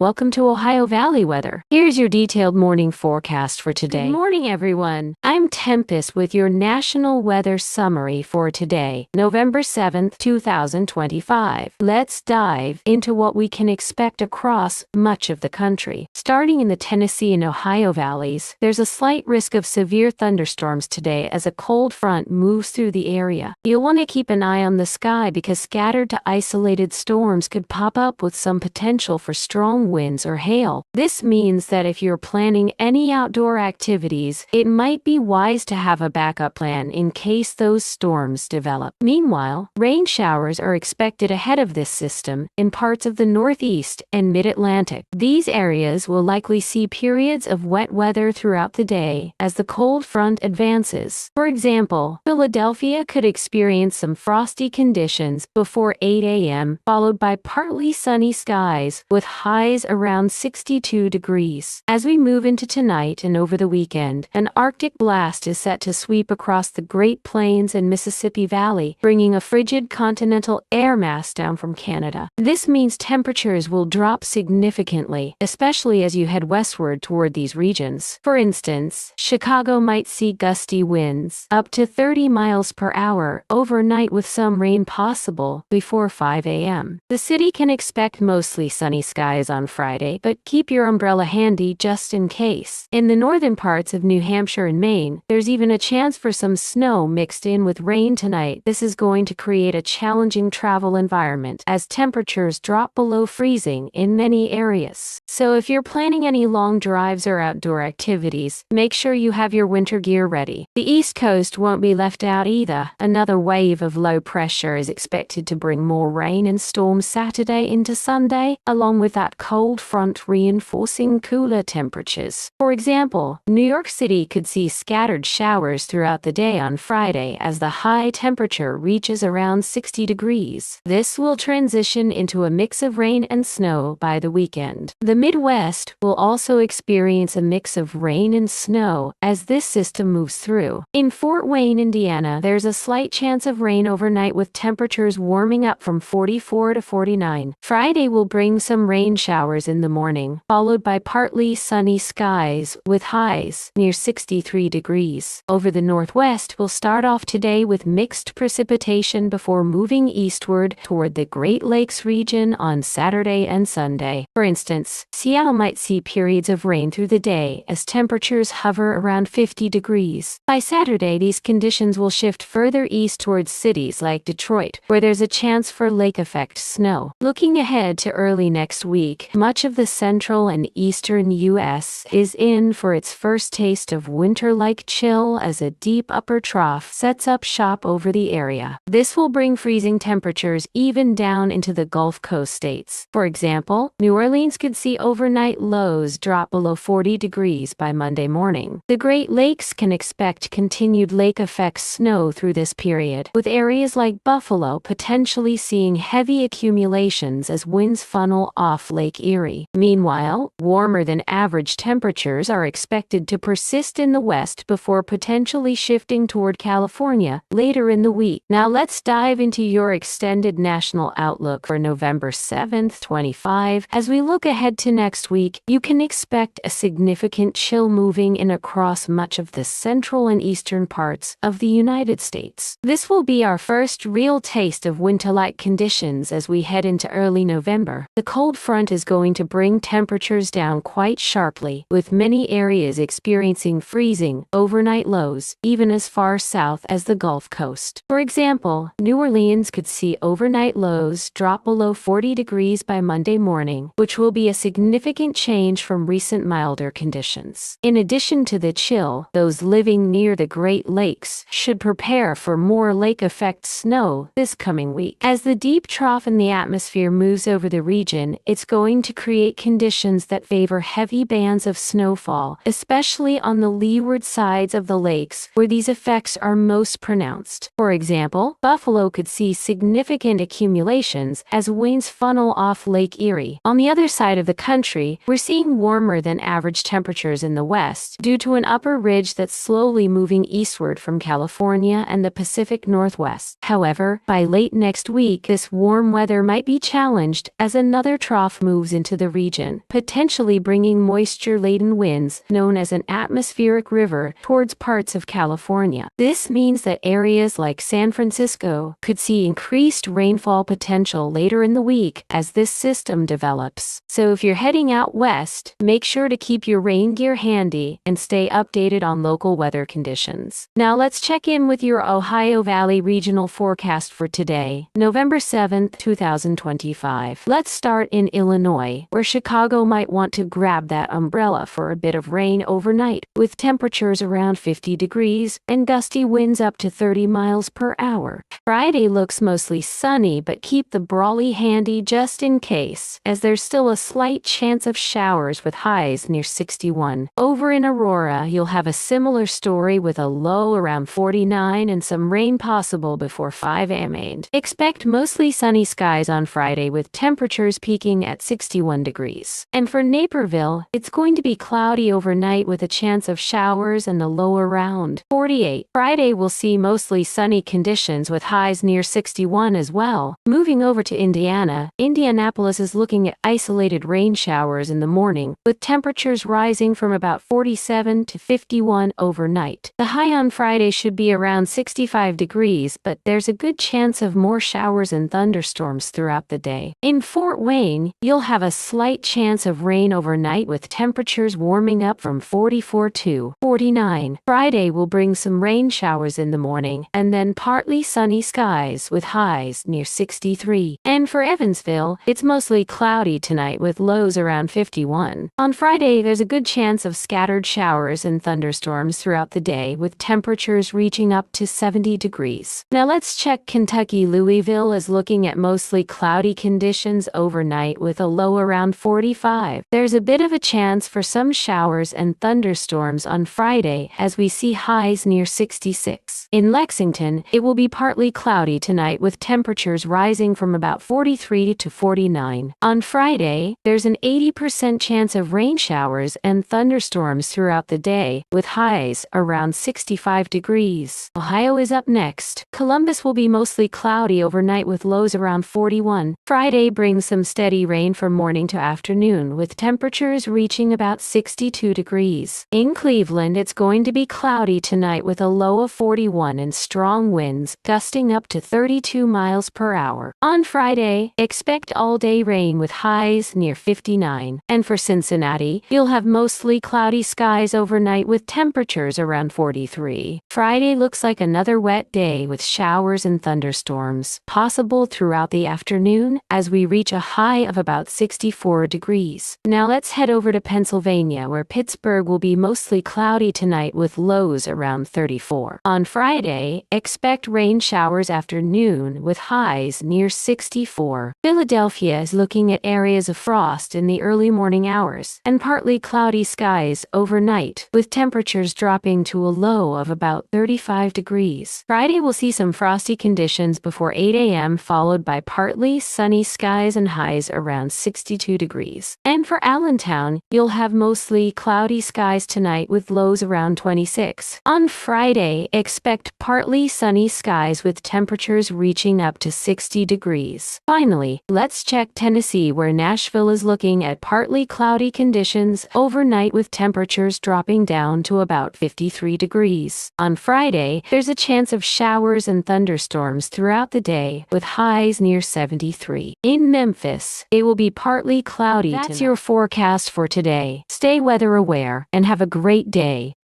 Welcome to Ohio Valley weather. Here's your detailed morning forecast for today. Good morning, everyone. I'm Tempest with your national weather summary for today, November 7th, 2025. Let's dive into what we can expect across much of the country. Starting in the Tennessee and Ohio valleys, there's a slight risk of severe thunderstorms today as a cold front moves through the area. You'll want to keep an eye on the sky because scattered to isolated storms could pop up with some potential for strong winds or hail. This means that if you're planning any outdoor activities, it might be wise to have a backup plan in case those storms develop. Meanwhile, rain showers are expected ahead of this system in parts of the Northeast and Mid-Atlantic. These areas will likely see periods of wet weather throughout the day as the cold front advances. For example, Philadelphia could experience some frosty conditions before 8 a.m., followed by partly sunny skies with highs around 62 degrees. As we move into tonight and over the weekend, an Arctic blast is set to sweep across the Great Plains and Mississippi Valley, bringing a frigid continental air mass down from Canada. This means temperatures will drop significantly, especially as you head westward toward these regions. For instance, Chicago might see gusty winds up to 30 miles per hour overnight with some rain possible before 5 a.m. The city can expect mostly sunny skies on Friday, but keep your umbrella handy just in case. In the northern parts of New Hampshire and Maine, there's even a chance for some snow mixed in with rain tonight. This is going to create a challenging travel environment as temperatures drop below freezing in many areas. So if you're planning any long drives or outdoor activities, make sure you have your winter gear ready. The East Coast won't be left out either. Another wave of low pressure is expected to bring more rain and storms Saturday into Sunday, along with that cold front reinforcing cooler temperatures. For example, New York City could see scattered showers throughout the day on Friday as the high temperature reaches around 60 degrees. This will transition into a mix of rain and snow by the weekend. The Midwest will also experience a mix of rain and snow as this system moves through. In Fort Wayne, Indiana, there's a slight chance of rain overnight with temperatures warming up from 44 to 49. Friday will bring some rain showers in the morning, followed by partly sunny skies with highs near 63 degrees. Over the Northwest, we'll start off today with mixed precipitation before moving eastward toward the Great Lakes region on Saturday and Sunday. For instance, Seattle might see periods of rain through the day as temperatures hover around 50 degrees. By Saturday, these conditions will shift further east towards cities like Detroit, where there's a chance for lake effect snow. Looking ahead to early next week, much of the central and eastern U.S. is in for its first taste of winter-like chill as a deep upper trough sets up shop over the area. This will bring freezing temperatures even down into the Gulf Coast states. For example, New Orleans could see overnight lows drop below 40 degrees by Monday morning. The Great Lakes can expect continued lake effect snow through this period, with areas like Buffalo potentially seeing heavy accumulations as winds funnel off Lake Erie. Meanwhile, warmer than average temperatures are expected to persist in the west before potentially shifting toward California later in the week. Now let's dive into your extended national outlook for November 7th, 25. As we look ahead to next week, you can expect a significant chill moving in across much of the central and eastern parts of the United States. This will be our first real taste of winter-like conditions as we head into early November. The cold front is going to bring temperatures down quite sharply, with many areas experiencing freezing overnight lows, even as far south as the Gulf Coast. For example, New Orleans could see overnight lows drop below 40 degrees by Monday morning, which will be a significant change from recent milder conditions. In addition to the chill, those living near the Great Lakes should prepare for more lake effect snow this coming week. As the deep trough in the atmosphere moves over the region, it's going to create conditions that favor heavy bands of snowfall, especially on the leeward sides of the lakes where these effects are most pronounced. For example, Buffalo could see significant accumulations as winds funnel off Lake Erie. On the other side of the country, we're seeing warmer than average temperatures in the west due to an upper ridge that's slowly moving eastward from California and the Pacific Northwest. However, by late next week, this warm weather might be challenged as another trough moves moves into the region, potentially bringing moisture-laden winds, known as an atmospheric river, towards parts of California. This means that areas like San Francisco could see increased rainfall potential later in the week as this system develops. So if you're heading out west, make sure to keep your rain gear handy and stay updated on local weather conditions. Now let's check in with your Ohio Valley regional forecast for today, November 7th, 2025. Let's start in Illinois, where Chicago might want to grab that umbrella for a bit of rain overnight, with temperatures around 50 degrees and gusty winds up to 30 miles per hour. Friday looks mostly sunny, but keep the brolly handy just in case, as there's still a slight chance of showers with highs near 61. Over in Aurora, you'll have a similar story with a low around 49 and some rain possible before 5 a.m. Expect mostly sunny skies on Friday with temperatures peaking at 61 degrees. And for Naperville, it's going to be cloudy overnight with a chance of showers and a low around 48. Friday will see mostly sunny conditions with highs near 61 as well. Moving over to Indiana, Indianapolis is looking at isolated rain showers in the morning, with temperatures rising from about 47 to 51 overnight. The high on Friday should be around 65 degrees, but there's a good chance of more showers and thunderstorms throughout the day. In Fort Wayne, you'll have a slight chance of rain overnight with temperatures warming up from 44 to 49. Friday will bring some rain showers in the morning, and then partly sunny skies with highs near 63. And for Evansville, it's mostly cloudy tonight with lows around 51. On Friday, there's a good chance of scattered showers and thunderstorms throughout the day with temperatures reaching up to 70 degrees. Now let's check Kentucky. Louisville is looking at mostly cloudy conditions overnight with a low around 45. There's a bit of a chance for some showers and thunderstorms on Friday as we see highs near 66. In Lexington, it will be partly cloudy tonight with temperatures rising from about 43 to 49. On Friday, there's an 80% chance of rain showers and thunderstorms throughout the day with highs around 65 degrees. Ohio is up next. Columbus will be mostly cloudy overnight with lows around 41. Friday brings some steady rain from morning to afternoon with temperatures reaching about 62 degrees. In Cleveland, it's going to be cloudy tonight with a low of 41 and strong winds gusting up to 32 miles per hour. On Friday, expect all-day rain with highs near 59. And for Cincinnati, you'll have mostly cloudy skies overnight with temperatures around 43. Friday looks like another wet day with showers and thunderstorms possible throughout the afternoon as we reach a high of about 64 degrees. Now let's head over to Pennsylvania, where Pittsburgh will be mostly cloudy tonight with lows around 34. On Friday, expect rain showers after noon with highs near 64. Philadelphia is looking at areas of frost in the early morning hours and partly cloudy skies overnight with temperatures dropping to a low of about 35 degrees. Friday will see some frosty conditions before 8 a.m. followed by partly sunny skies and highs around 62 degrees. And for Allentown, you'll have mostly cloudy skies tonight with lows around 26. On Friday, expect partly sunny skies with temperatures reaching up to 60 degrees. Finally, let's check Tennessee, where Nashville is looking at partly cloudy conditions overnight with temperatures dropping down to about 53 degrees. On Friday, there's a chance of showers and thunderstorms throughout the day with highs near 73. In Memphis, it will be partly cloudy. That's your forecast for today. Stay weather aware and have a great day.